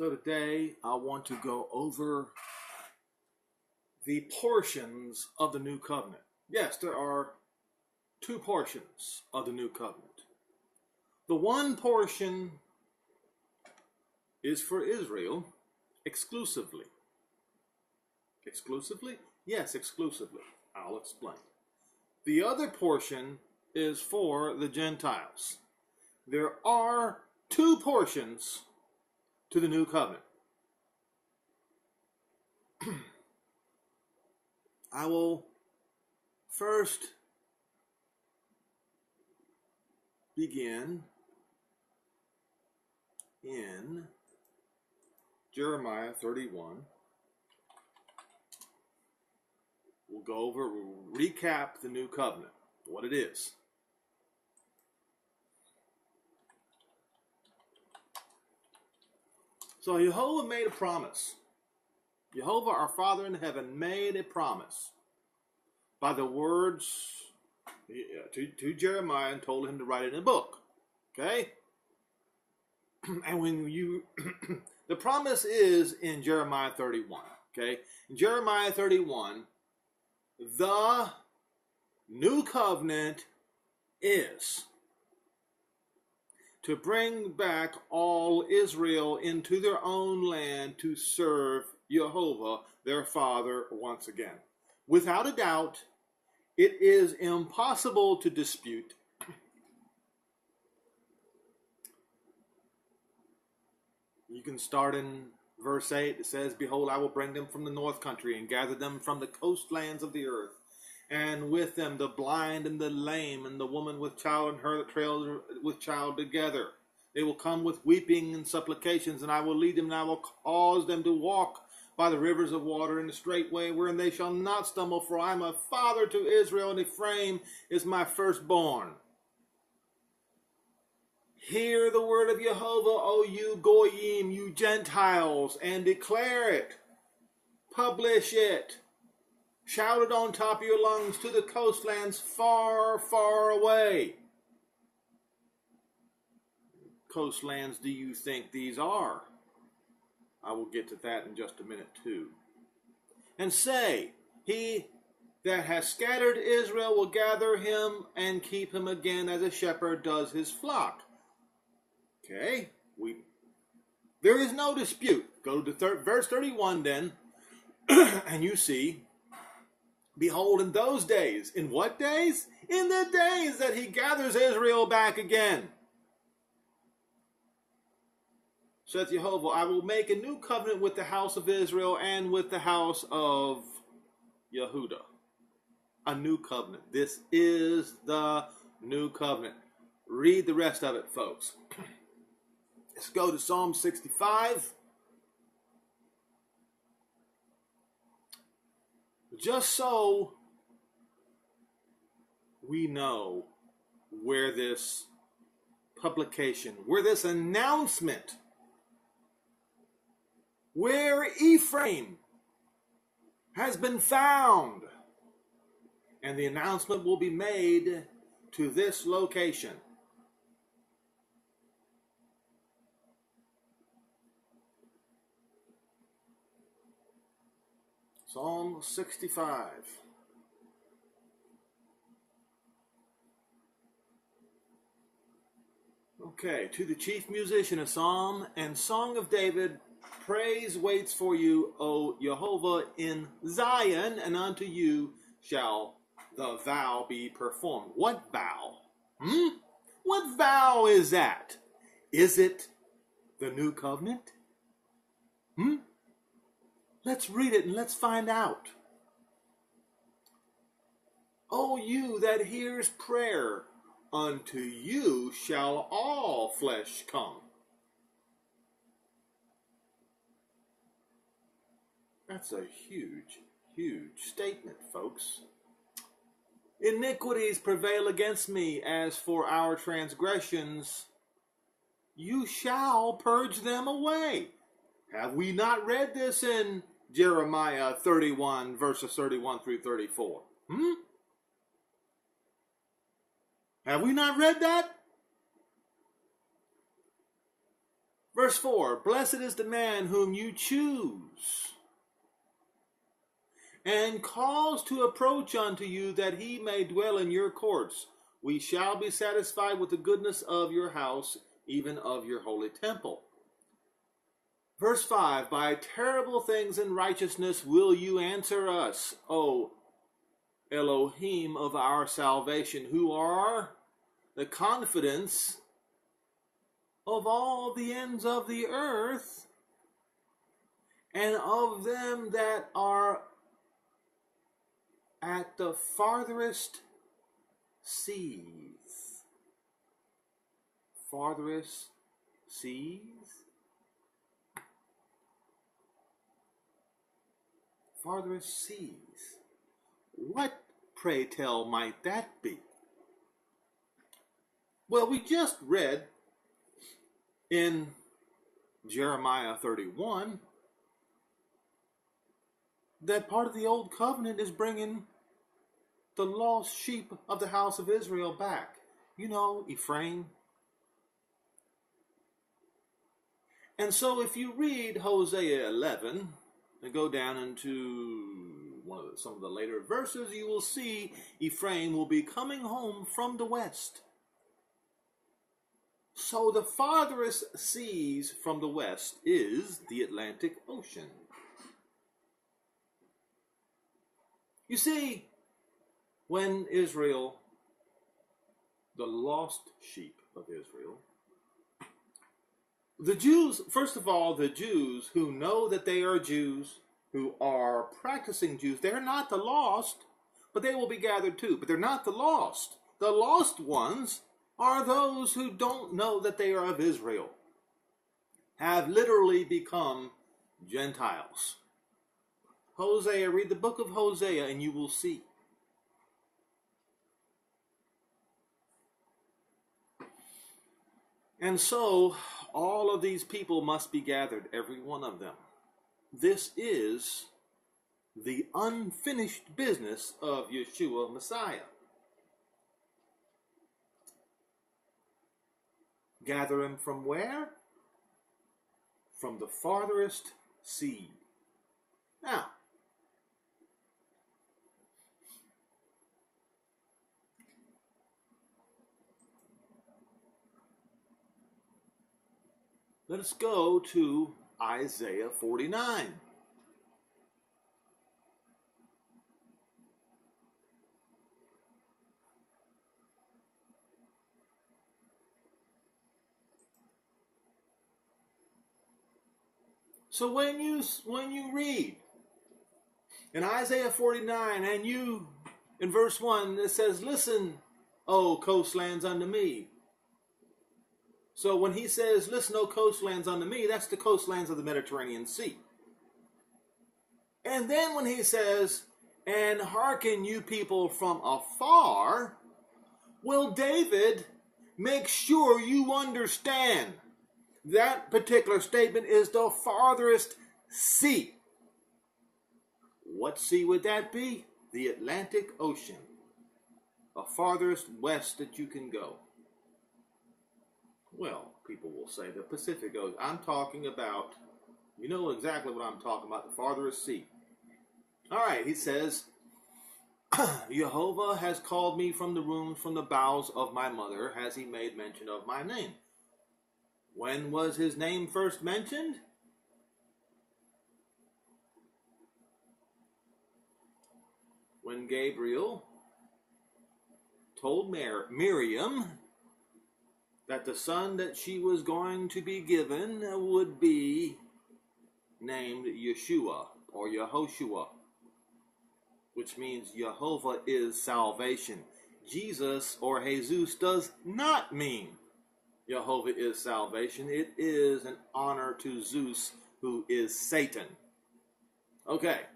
So today I want to go over the portions of the new covenant. Yes, there are two portions of the new covenant. The one portion is for Israel exclusively. Exclusively? Yes, exclusively. I'll explain. The other portion is for the Gentiles. There are two portions to the new covenant. I will first begin in Jeremiah 31. We'll recap the new covenant, what it is. So Jehovah made a promise. Jehovah, our Father in heaven, made a promise by the words to Jeremiah and told him to write it in a book. Okay? And when you, the promise is in Jeremiah 31. Okay? In Jeremiah 31, the new covenant is to bring back all Israel into their own land to serve Jehovah, their Father, once again. Without a doubt, it is impossible to dispute You can start in verse 8. It says, "Behold, I will bring them from the north country and gather them from the coastlands of the earth. And with them the blind and the lame and the woman with child and her that trails with child together. They will come with weeping and supplications, and I will lead them, and I will cause them to walk by the rivers of water in the straight way, wherein they shall not stumble. For I am a father to Israel, and Ephraim is my firstborn. Hear the word of Jehovah, O you Goyim, you Gentiles, and declare it. Publish it. Shout it on top of your lungs to the coastlands far, far away." Coastlands do you think these are? I will get to that in just a minute too. "And say, he that has scattered Israel will gather him and keep him again as a shepherd does his flock." Okay, there is no dispute. Go to verse 31 then, and you see, "Behold, in those days," in what days? In the days that he gathers Israel back again. "Saith Jehovah, I will make a new covenant with the house of Israel and with the house of Yehudah." A new covenant. This is the new covenant. Read the rest of it, folks. Let's go to Psalm 65. Just so we know where this publication, where this announcement, where Ephraim has been found. And the announcement will be made to this location. Psalm 65. Okay, to the chief musician, a psalm and song of David. Praise waits for you, O Jehovah, in Zion, and unto you shall the vow be performed. What vow? What vow is that? Is it the new covenant? Let's read it and let's find out. "O you that hears prayer, unto you shall all flesh come." That's a huge, huge statement, folks. "Iniquities prevail against me. As for our transgressions, you shall purge them away." Have we not read this in Jeremiah 31, verses 31 through 34? Have we not read that? Verse 4, blessed is the man whom you choose and cause to approach unto you, that he may dwell in your courts. We shall be satisfied with the goodness of your house, even of your holy temple. Verse 5, by terrible things in righteousness will you answer us, O Elohim of our salvation, who are the confidence of all the ends of the earth, and of them that are at the farthest seas. Farthest seas? Farthest seas. What, pray tell, might that be? Well, we just read in Jeremiah 31 that part of the old covenant is bringing the lost sheep of the house of Israel back. You know, Ephraim. And so if you read Hosea 11 and go down into some of the later verses, you will see Ephraim will be coming home from the west. So the farthest seas from the west is the Atlantic Ocean. You see, when Israel, the lost sheep of Israel, the Jews, first of all, the Jews who know that they are Jews, who are practicing Jews, they're not the lost, but they will be gathered too. But they're not the lost. The lost ones are those who don't know that they are of Israel, have literally become Gentiles. Hosea, read the book of Hosea and you will see. And so, all of these people must be gathered, every one of them. This is the unfinished business of Yeshua Messiah. Gather him from where? From the farthest sea. Now, let us go to Isaiah 49. So when you read in Isaiah 49 and you in verse 1 it says, "Listen, O coastlands, unto me." So when he says, "Listen, O coastlands, unto me," that's the coastlands of the Mediterranean Sea. And then when he says, "And hearken, you people from afar," well, David, make sure you understand that particular statement is the farthest sea. What sea would that be? The Atlantic Ocean. The farthest west that you can go. Well, people will say the Pacific Ocean. I'm talking about, you know exactly what I'm talking about, the farthest sea. All right, he says, "Jehovah has called me from the womb, from the bowels of my mother, has he made mention of my name." When was his name first mentioned? When Gabriel told Miriam that the son that she was going to be given would be named Yeshua or Yehoshua, which means Jehovah is salvation. Jesus or Jesus does not mean Jehovah is salvation. It is an honor to Zeus, who is Satan. Okay.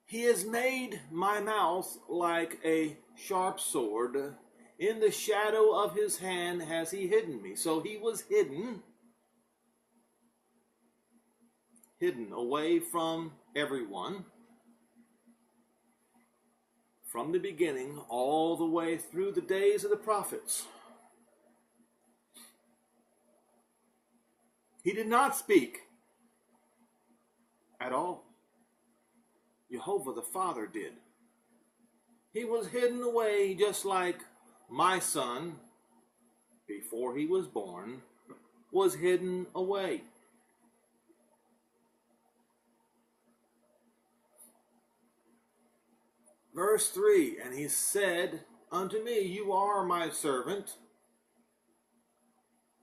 He has made my mouth like a sharp sword. In the shadow of his hand has he hidden me. So he was hidden away from everyone, from the beginning all the way through the days of the prophets. He did not speak at all. Jehovah the Father did. He was hidden away just like my son, before he was born, was hidden away. Verse 3, and he said unto me, you are my servant,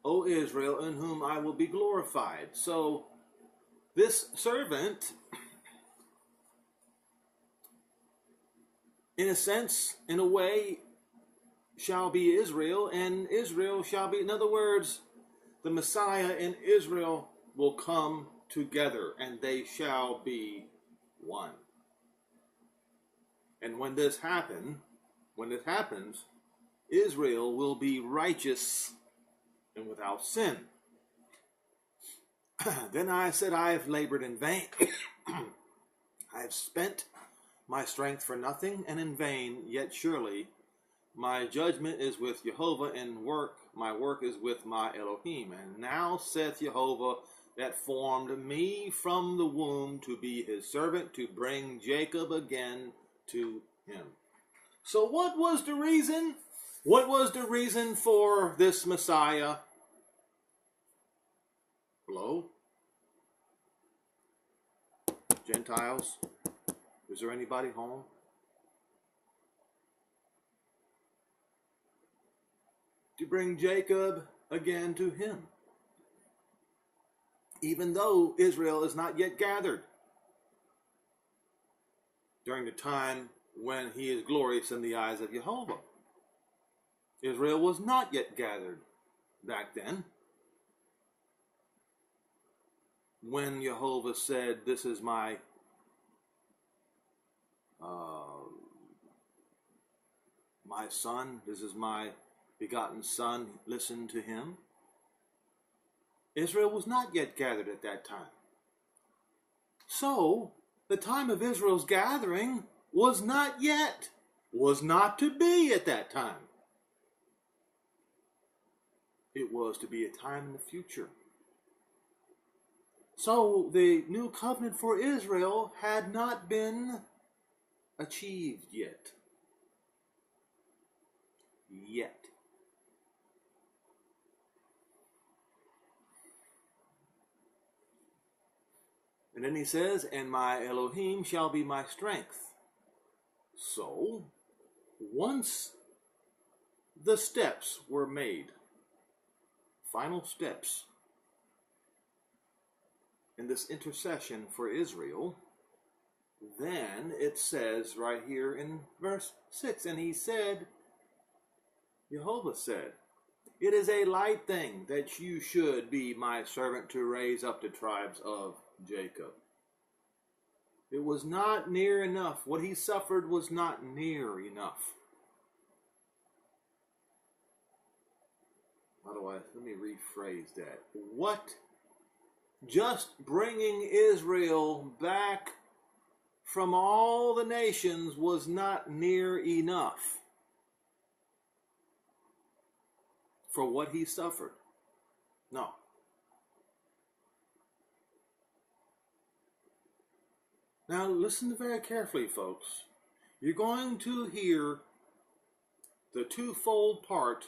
O Israel, in whom I will be glorified. So this servant, in a sense, in a way, shall be Israel, and Israel shall be, in other words, the Messiah and Israel will come together, and they shall be one. And when this happens, Israel will be righteous and without sin. Then I said, I have labored in vain. I have spent my strength for nothing and in vain, yet surely my judgment is with Jehovah, and my work is with my Elohim. And now saith Jehovah, that formed me from the womb to be his servant, to bring Jacob again to him. So what was the reason? What was the reason for this Messiah? Hello? Gentiles? Is there anybody home? To bring Jacob again to him, even though Israel is not yet gathered, during the time when he is glorious in the eyes of Jehovah. Israel was not yet gathered back then, when Jehovah said, this is my son, this is my begotten son, listen to him. Israel was not yet gathered at that time. So, the time of Israel's gathering was not yet, was not to be at that time. It was to be a time in the future. So, the new covenant for Israel had not been achieved yet. And then he says, and my Elohim shall be my strength. So, once the steps were made, final steps in this intercession for Israel, then it says right here in verse 6, and he said, Jehovah said, it is a light thing that you should be my servant to raise up the tribes of Jacob. It was not near enough. What he suffered was not near enough. Let me rephrase that. What? Just bringing Israel back from all the nations was not near enough for what he suffered. No. Now listen very carefully, folks. You're going to hear the twofold part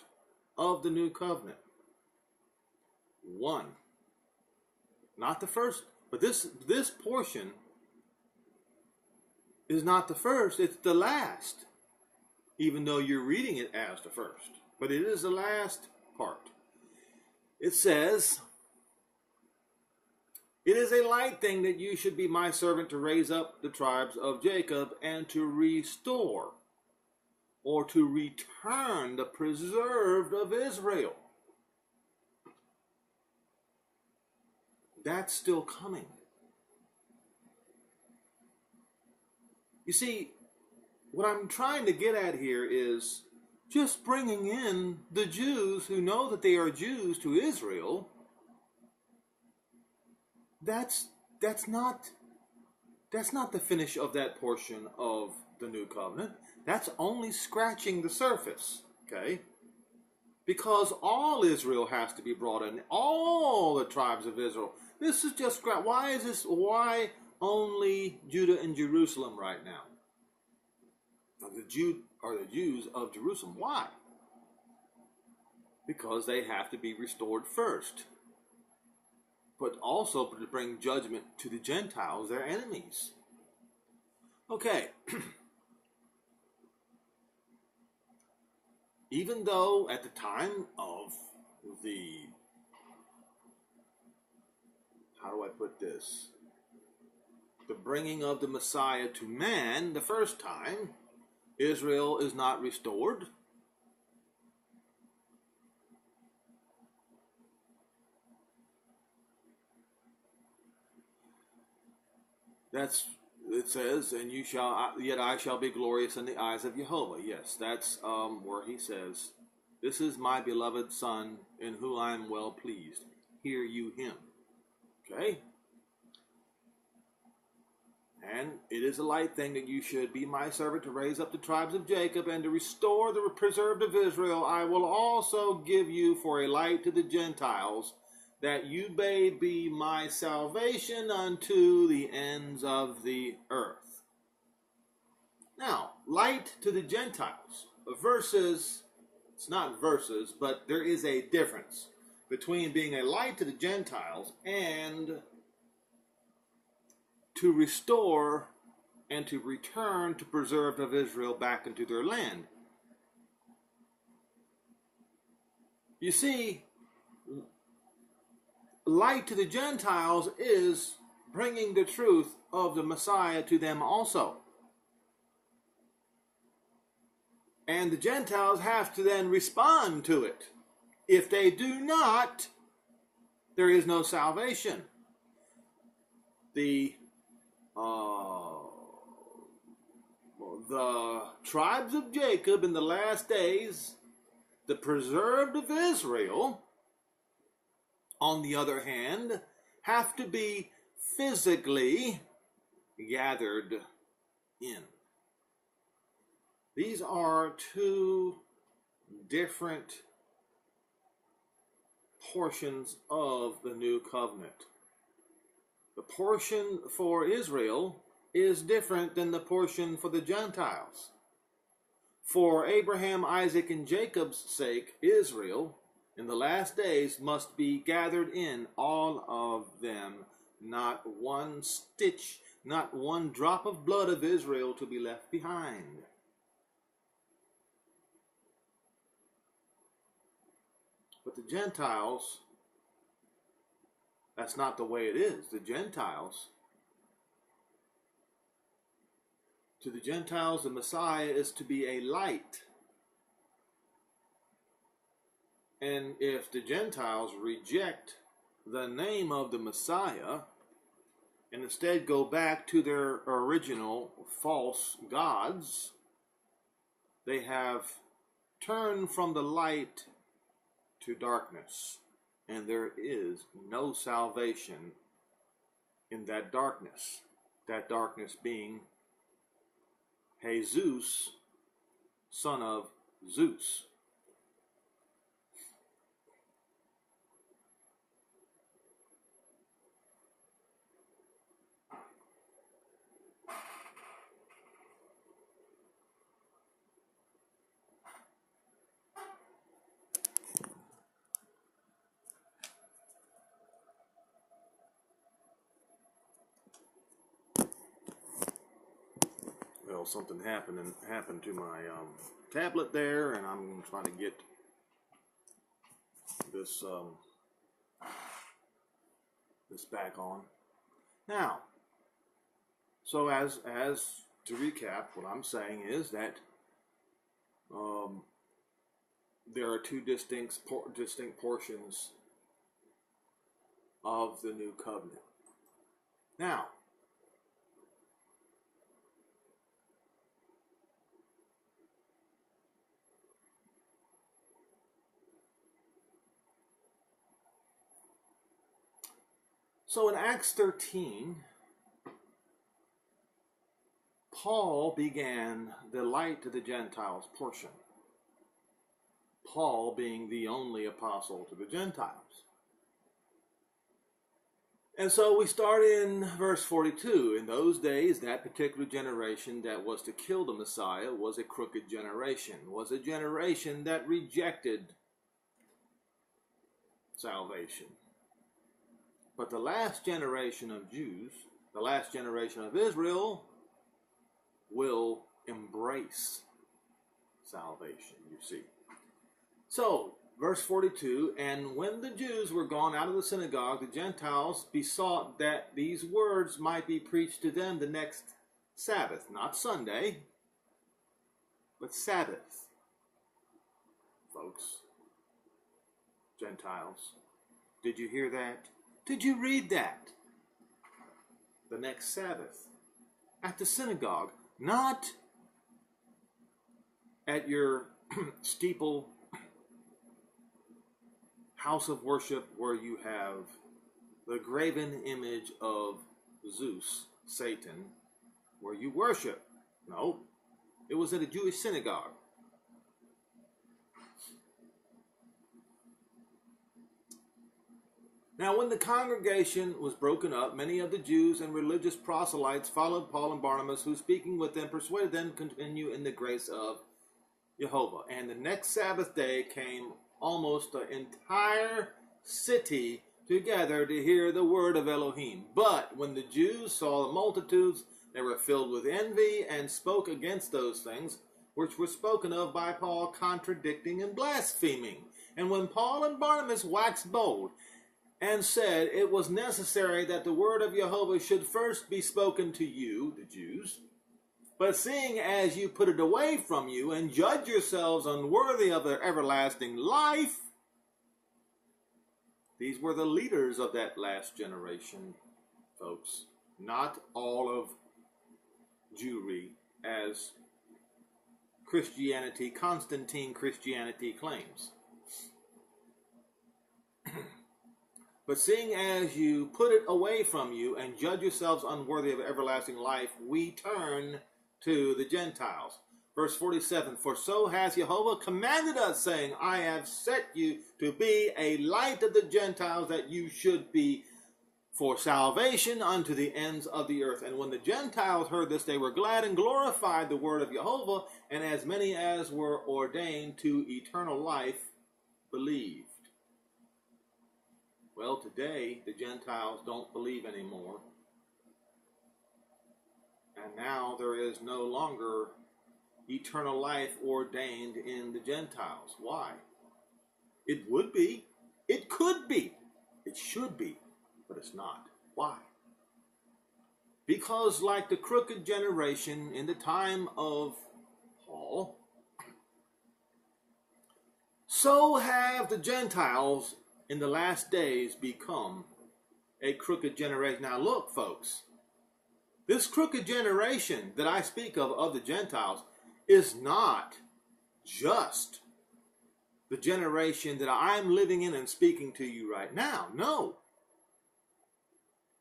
of the new covenant. One, not the first, but this portion is not the first, it's the last, even though you're reading it as the first. But it is the last part. It says, it is a light thing that you should be my servant to raise up the tribes of Jacob and to restore or to return the preserved of Israel. That's still coming. You see, what I'm trying to get at here is just bringing in the Jews who know that they are Jews to Israel. That's not the finish of that portion of the new covenant. That's only scratching the surface, okay? because all Israel has to be brought in, all the tribes of Israel. This is just great. Why is this? Why only Judah and Jerusalem right now? The Jews of Jerusalem. Why? Because they have to be restored first, but also to bring judgment to the Gentiles, their enemies. Okay. Even though at the time of the, how do I put this? The bringing of the Messiah to man the first time, Israel is not restored. It says, and you shall, yet I shall be glorious in the eyes of Jehovah. Yes, that's where he says, this is my beloved Son, in whom I am well pleased. Hear you him. Okay? And it is a light thing that you should be my servant to raise up the tribes of Jacob and to restore the preserved of Israel. I will also give you for a light to the Gentiles, that you may be my salvation unto the ends of the earth. Now, light to the Gentiles versus, it's not versus, but there is a difference between being a light to the Gentiles and to restore and to return to preserved of Israel back into their land. You see, light to the Gentiles is bringing the truth of the Messiah to them also. And the Gentiles have to then respond to it. If they do not, there is no salvation. The tribes of Jacob in the last days, the preserved of Israel, on the other hand, have to be physically gathered in. These are two different portions of the new covenant. The portion for Israel is different than the portion for the Gentiles. For Abraham, Isaac, and Jacob's sake, Israel in the last days must be gathered in, all of them, not one stitch, not one drop of blood of Israel to be left behind. But the Gentiles, that's not the way it is. The Gentiles, to the Gentiles, the Messiah is to be a light. And if the Gentiles reject the name of the Messiah and instead go back to their original false gods, they have turned from the light to darkness, and there is no salvation in that darkness being Jesus, son of Zeus. Well, something happened to my tablet there, and I'm trying to get this this back on now. So as to recap, what I'm saying is that there are two distinct portions of the new covenant. Now, so in Acts 13, Paul began the light to the Gentiles portion. Paul being the only apostle to the Gentiles. And so we start in verse 42. In those days, that particular generation that was to kill the Messiah was a crooked generation, was a generation that rejected salvation. But the last generation of Jews, the last generation of Israel, will embrace salvation, you see. So, verse 42, and when the Jews were gone out of the synagogue, the Gentiles besought that these words might be preached to them the next Sabbath. Not Sunday, but Sabbath. Folks, Gentiles, did you hear that? Did you read that? The next Sabbath. At the synagogue. Not at your steeple house of worship where you have the graven image of Zeus, Satan, where you worship. No, it was at a Jewish synagogue. Now, when the congregation was broken up, many of the Jews and religious proselytes followed Paul and Barnabas, who, speaking with them, persuaded them to continue in the grace of Jehovah. And the next Sabbath day came almost the entire city together to hear the word of Elohim. But when the Jews saw the multitudes, they were filled with envy and spoke against those things which were spoken of by Paul, contradicting and blaspheming. And when Paul and Barnabas waxed bold and said it was necessary that the word of Jehovah should first be spoken to you, the Jews, but seeing as you put it away from you and judge yourselves unworthy of their everlasting life, these were the leaders of that last generation, folks. Not all of Jewry, as Christianity, Constantine Christianity claims. But seeing as you put it away from you and judge yourselves unworthy of everlasting life, we turn to the Gentiles. Verse 47, for so has Jehovah commanded us, saying, I have set you to be a light of the Gentiles, that you should be for salvation unto the ends of the earth. And when the Gentiles heard this, they were glad and glorified the word of Jehovah, and as many as were ordained to eternal life believed. Well, today, the Gentiles don't believe anymore. And now there is no longer eternal life ordained in the Gentiles. Why? It would be. It could be. It should be. But it's not. Why? Because like the crooked generation in the time of Paul, so have the Gentiles in the last days become a crooked generation. Now look, folks, this crooked generation that I speak of the Gentiles, is not just the generation that I'm living in and speaking to you right now. No.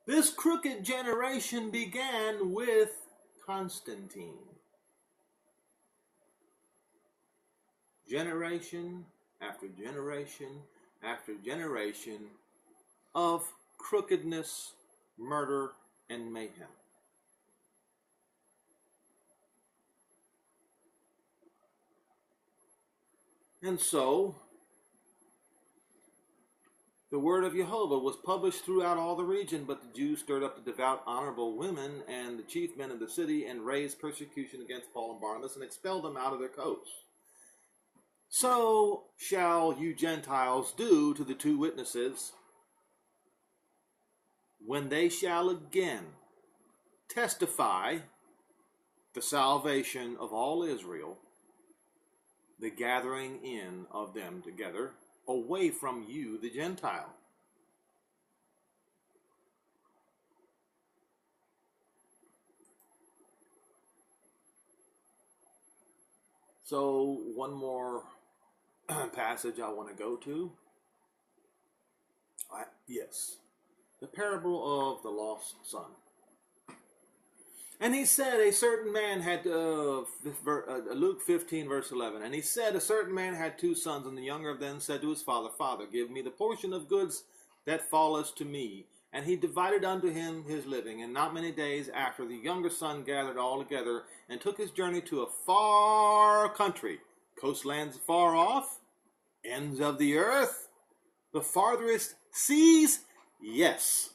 This crooked generation began with Constantine. Generation after generation after generation of crookedness, murder, and mayhem. And so, the word of Jehovah was published throughout all the region, but the Jews stirred up the devout, honorable women and the chief men of the city and raised persecution against Paul and Barnabas and expelled them out of their coasts. So shall you Gentiles do to the two witnesses when they shall again testify the salvation of all Israel, the gathering in of them together, away from you, the Gentile. So, one more passage I want to go to. Yes, the parable of the lost son. And he said, a certain man had, Luke 15, verse 11, and he said, a certain man had two sons, and the younger of them said to his father, Father, give me the portion of goods that falleth to me. And he divided unto him his living. And not many days after, the younger son gathered all together, and took his journey to a far country, coastlands far off, ends of the earth, the farthest seas, yes.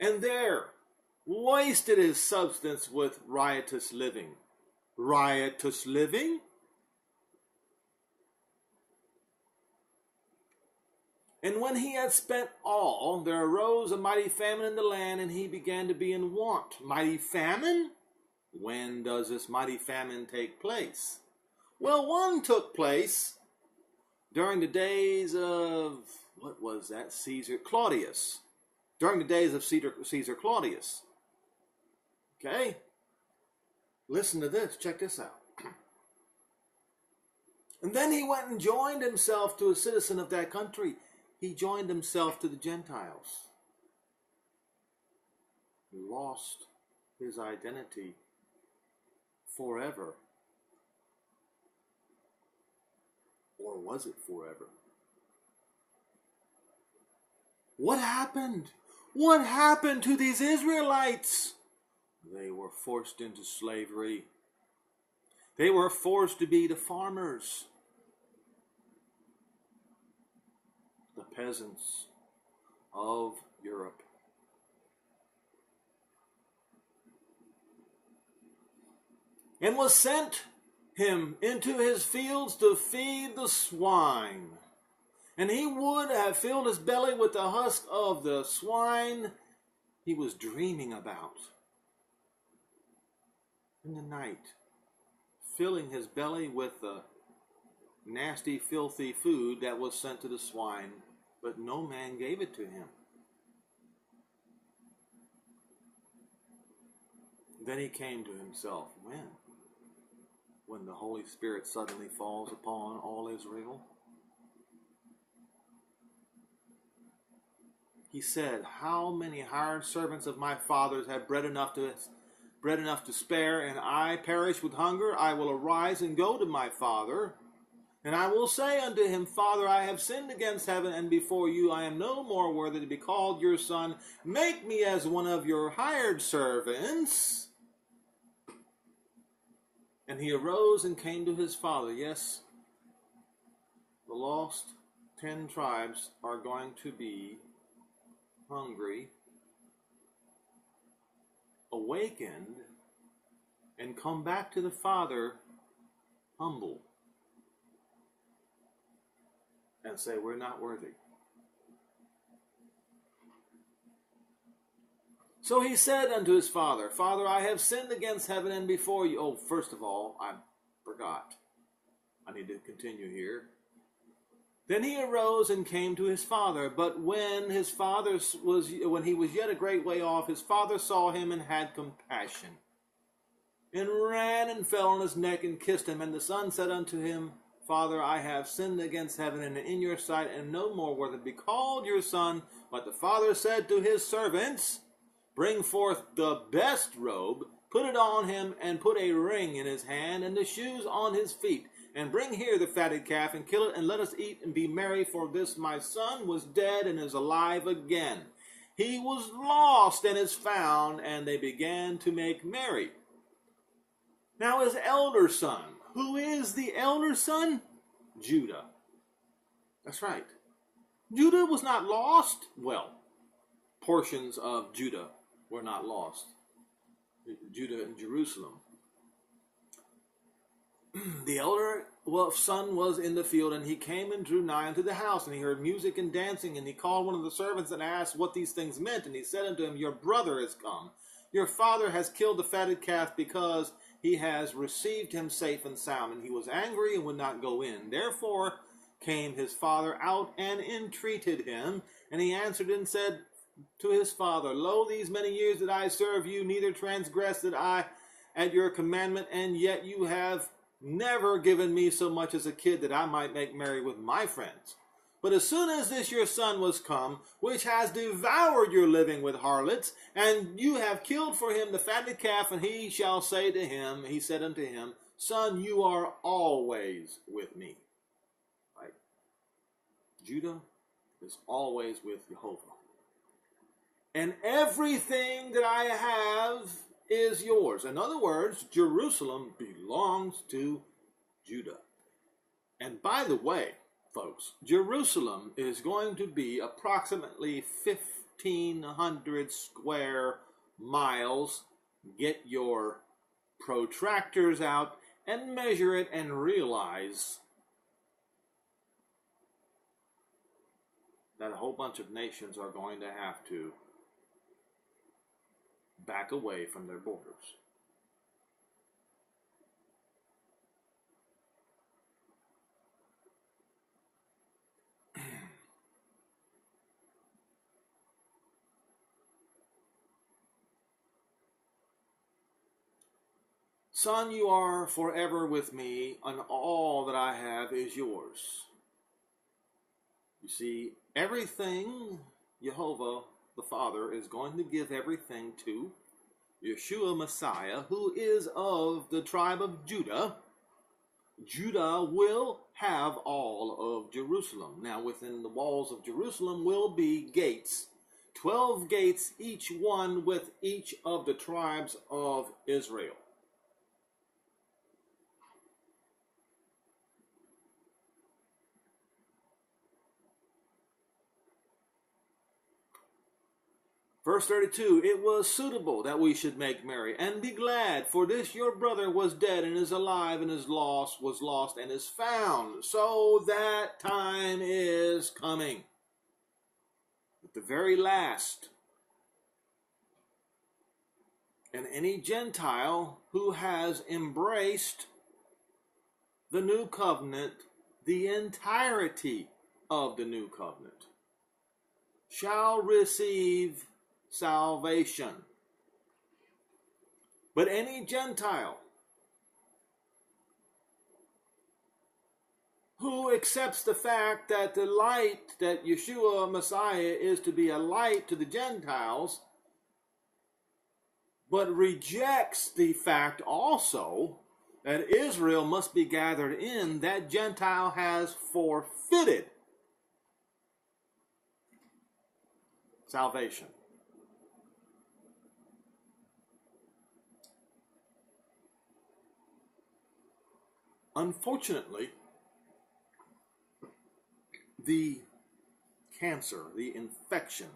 And there wasted his substance with riotous living. Riotous living? And when he had spent all, there arose a mighty famine in the land, and he began to be in want. Mighty famine? When does this mighty famine take place? Well, one took place during the days of, what was that? Claudius. During the days of Caesar Claudius. Okay? Listen to this. Check this out. And then he went and joined himself to a citizen of that country. He joined himself to the Gentiles. He lost his identity forever. Or was it forever? What happened? What happened to these Israelites? They were forced into slavery. They were forced to be the farmers, the peasants of Europe. And was sent him into his fields to feed the swine. And he would have filled his belly with the husk of the swine he was dreaming about in the night, filling his belly with the nasty, filthy food that was sent to the swine, but no man gave it to him. Then he came to himself. When? When the Holy Spirit suddenly falls upon all Israel. He said, how many hired servants of my father's have bread enough to spare, and I perish with hunger? I will arise and go to my father, and I will say unto him, Father, I have sinned against heaven and before you. I am no more worthy to be called your son. Make me as one of your hired servants. And he arose and came to his father. Yes, the lost 10 tribes are going to be hungry, awakened, and come back to the Father humble and say, we're not worthy. So he said unto his father, Father, I have sinned against heaven and before you. Oh, first of all, I forgot. I need to continue here. Then he arose and came to his father. But when he was yet a great way off, his father saw him and had compassion, and ran and fell on his neck and kissed him. And the son said unto him, Father, I have sinned against heaven and in your sight, and no more worthy to be called your son. But the father said to his servants, Bring forth the best robe, put it on him, and put a ring in his hand, and the shoes on his feet. And bring here the fatted calf, and kill it, and let us eat and be merry. For this my son was dead and is alive again. He was lost and is found. And they began to make merry. Now his elder son. Who is the elder son? Judah. That's right. Judah was not lost. Well, portions of Judah were not lost. Judah and Jerusalem. The elder son was in the field, and he came and drew nigh unto the house, and he heard music and dancing, and he called one of the servants and asked what these things meant. And he said unto him, Your brother is come. Your father has killed the fatted calf, because he has received him safe and sound. And he was angry and would not go in. Therefore came his father out and entreated him. And he answered and said to his father, Lo, these many years did I serve you, neither transgressed did I at your commandment, and yet you have never given me so much as a kid that I might make merry with my friends. But as soon as this your son was come, which has devoured your living with harlots, and you have killed for him the fatted calf, and he shall say to him, he said unto him, Son, you are always with me. Right? Judah is always with Jehovah. And everything that I have is yours. In other words, Jerusalem belongs to Judah. And by the way, folks, Jerusalem is going to be approximately 1,500 square miles. Get your protractors out and measure it and realize that a whole bunch of nations are going to have to back away from their borders. Son, you are forever with me, and all that I have is yours. You see, everything Jehovah the Father is going to give everything to Yeshua Messiah, who is of the tribe of Judah. Judah will have all of Jerusalem. Now, within the walls of Jerusalem will be gates, 12 gates, each one with each of the tribes of Israel. Verse 32, it was suitable that we should make merry and be glad, for this your brother was dead and is alive, and was lost and is found. So that time is coming. At the very last. And any Gentile who has embraced the new covenant, the entirety of the new covenant, shall receive salvation. But any Gentile who accepts the fact that the light, that Yeshua Messiah is to be a light to the Gentiles, but rejects the fact also that Israel must be gathered in, that Gentile has forfeited salvation. Unfortunately, the cancer, the infection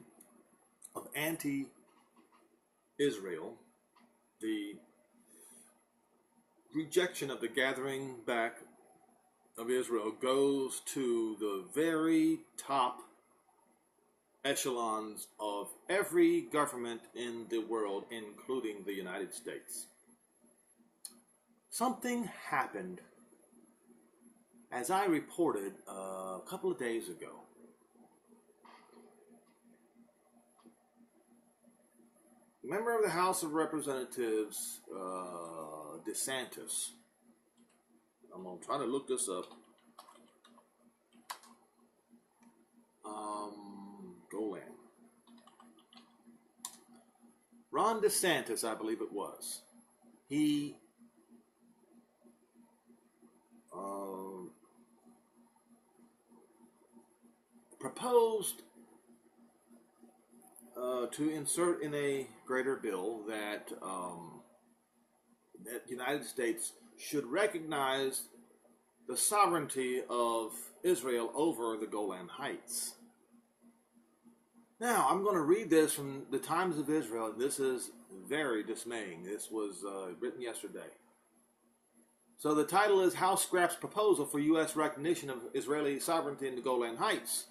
of anti-Israel, the rejection of the gathering back of Israel goes to the very top echelons of every government in the world, including the United States. Something happened, as I reported a couple of days ago. Member of the House of Representatives, DeSantis. I'm going to try to look this up. Golan. Ron DeSantis, I believe it was. He proposed to insert in a greater bill that that the United States should recognize the sovereignty of Israel over the Golan Heights. Now, I'm going to read this from the Times of Israel. This is very dismaying. This was written yesterday. So the title is House Scraps Proposal for U.S. Recognition of Israeli Sovereignty in the Golan Heights.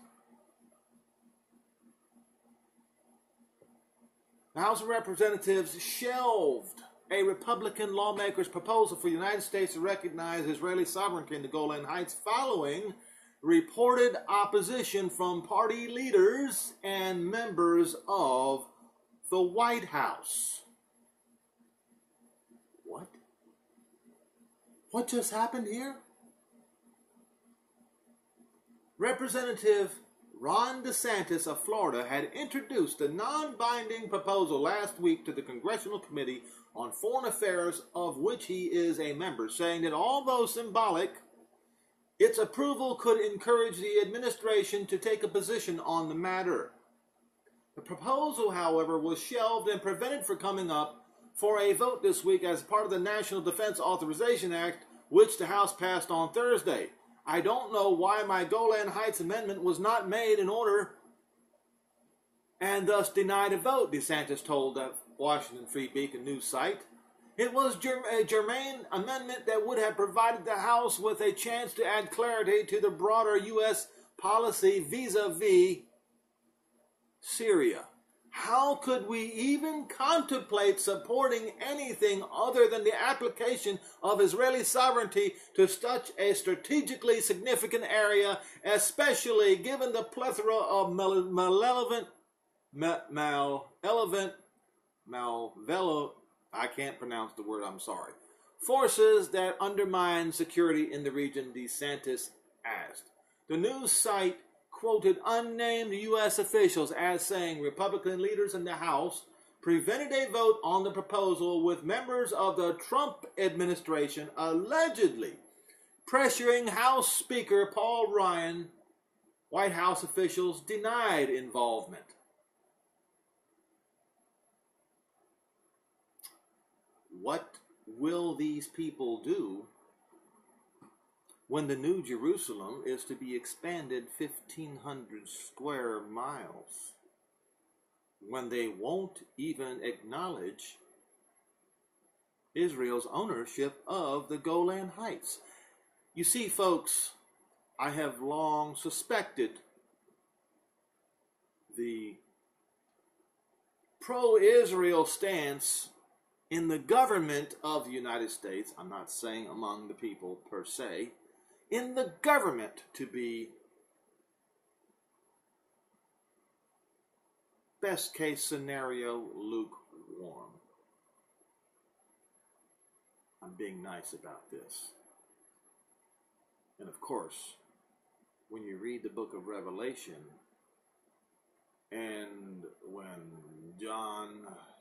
The House of Representatives shelved a Republican lawmaker's proposal for the United States to recognize Israeli sovereignty in the Golan Heights following reported opposition from party leaders and members of the White House. What? What just happened here? Representative Ron DeSantis of Florida had introduced a non-binding proposal last week to the Congressional Committee on Foreign Affairs, of which he is a member, saying that although symbolic, its approval could encourage the administration to take a position on the matter. The proposal, however, was shelved and prevented from coming up for a vote this week as part of the National Defense Authorization Act, which the House passed on Thursday. I don't know why my Golan Heights amendment was not made in order and thus denied a vote, DeSantis told the Washington Free Beacon news site. It was a germane amendment that would have provided the House with a chance to add clarity to the broader U.S. policy vis-a-vis Syria. How could we even contemplate supporting anything other than the application of Israeli sovereignty to such a strategically significant area, especially given the plethora of I can't pronounce the word, I'm sorry, forces that undermine security in the region, DeSantis asked. The news site quoted unnamed U.S. officials as saying Republican leaders in the House prevented a vote on the proposal, with members of the Trump administration allegedly pressuring House Speaker Paul Ryan. White House officials denied involvement. What will these people do when the New Jerusalem is to be expanded 1,500 square miles? When they won't even acknowledge Israel's ownership of the Golan Heights? You see, folks, I have long suspected the pro-Israel stance in the government of the United States, I'm not saying among the people per se, in the government to be, best case scenario, lukewarm. I'm being nice about this. And of course, when you read the book of Revelation, and when John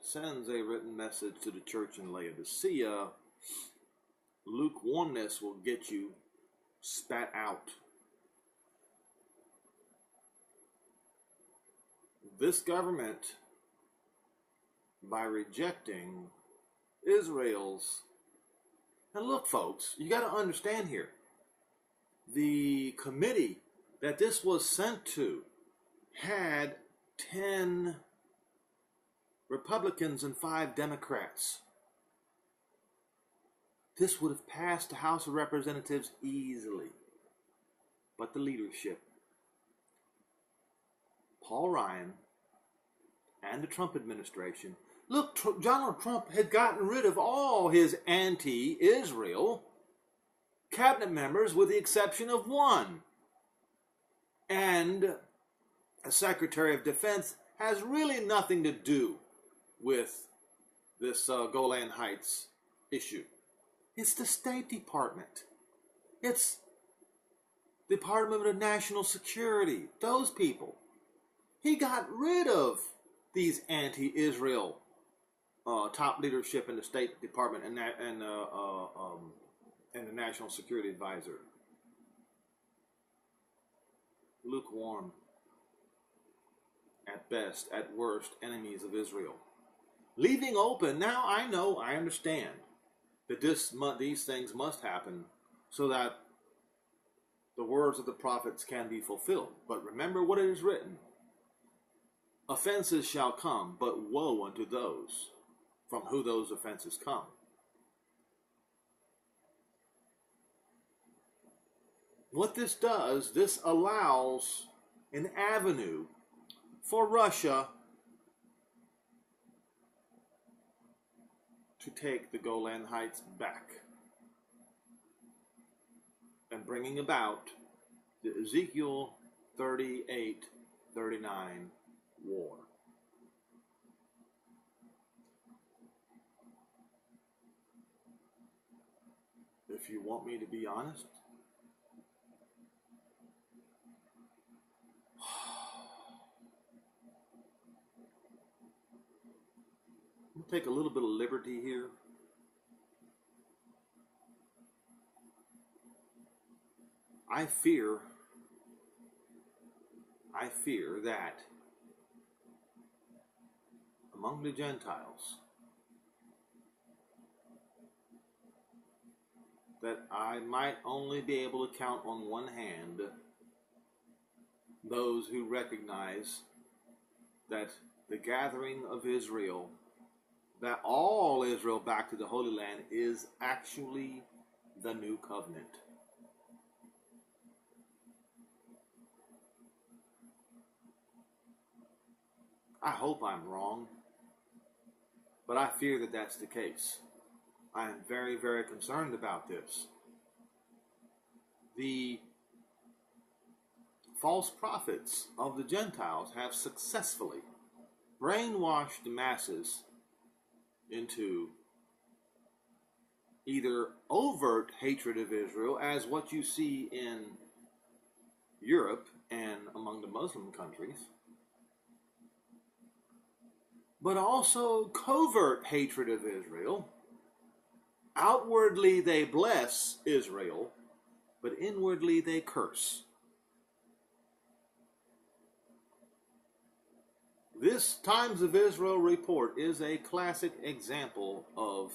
sends a written message to the church in Laodicea, lukewarmness will get you spat out. This government, by rejecting Israel's, and look, folks, you got to understand here, the committee that this was sent to had 10 Republicans and 5 Democrats. This would have passed the House of Representatives easily. But the leadership, Paul Ryan and the Trump administration, look, Donald Trump had gotten rid of all his anti-Israel cabinet members with the exception of one. And a Secretary of Defense has really nothing to do with this Golan Heights issue. It's the State Department. It's the Department of National Security. Those people. He got rid of these anti-Israel top leadership in the State Department and the National Security Advisor. Lukewarm. At best, at worst, enemies of Israel. Leaving open, now I understand that these things must happen so that the words of the prophets can be fulfilled. But remember what it is written. Offenses shall come, but woe unto those from who those offenses come. What this does, this allows an avenue for Russia to take the Golan Heights back and bringing about the Ezekiel 38-39 war. If you want me to be honest, take a little bit of liberty here. I fear that among the Gentiles, that I might only be able to count on one hand those who recognize that the gathering of Israel, that all Israel back to the Holy Land, is actually the new covenant. I hope I'm wrong, but I fear that that's the case. I am very, very concerned about this. The false prophets of the Gentiles have successfully brainwashed the masses into either overt hatred of Israel, as what you see in Europe and among the Muslim countries, but also covert hatred of Israel. Outwardly they bless Israel, but inwardly they curse. This Times of Israel report is a classic example of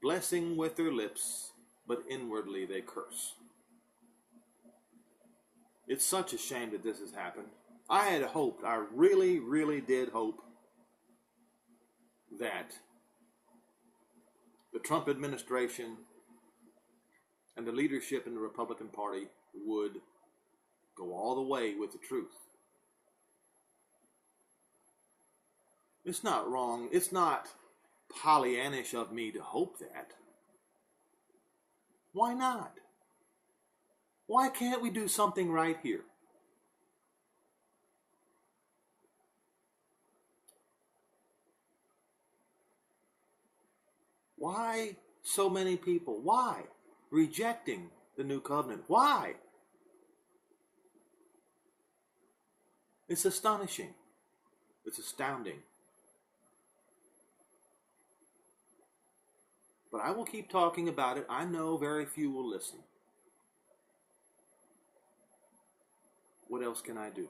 blessing with their lips, but inwardly they curse. It's such a shame that this has happened. I had hoped, I really, really did hope that the Trump administration and the leadership in the Republican Party would go all the way with the truth. It's not wrong. It's not Pollyannish of me to hope that. Why not? Why can't we do something right here? Why so many people? Why rejecting the new covenant? Why? It's astonishing. It's astounding. But I will keep talking about it. I know very few will listen. What else can I do?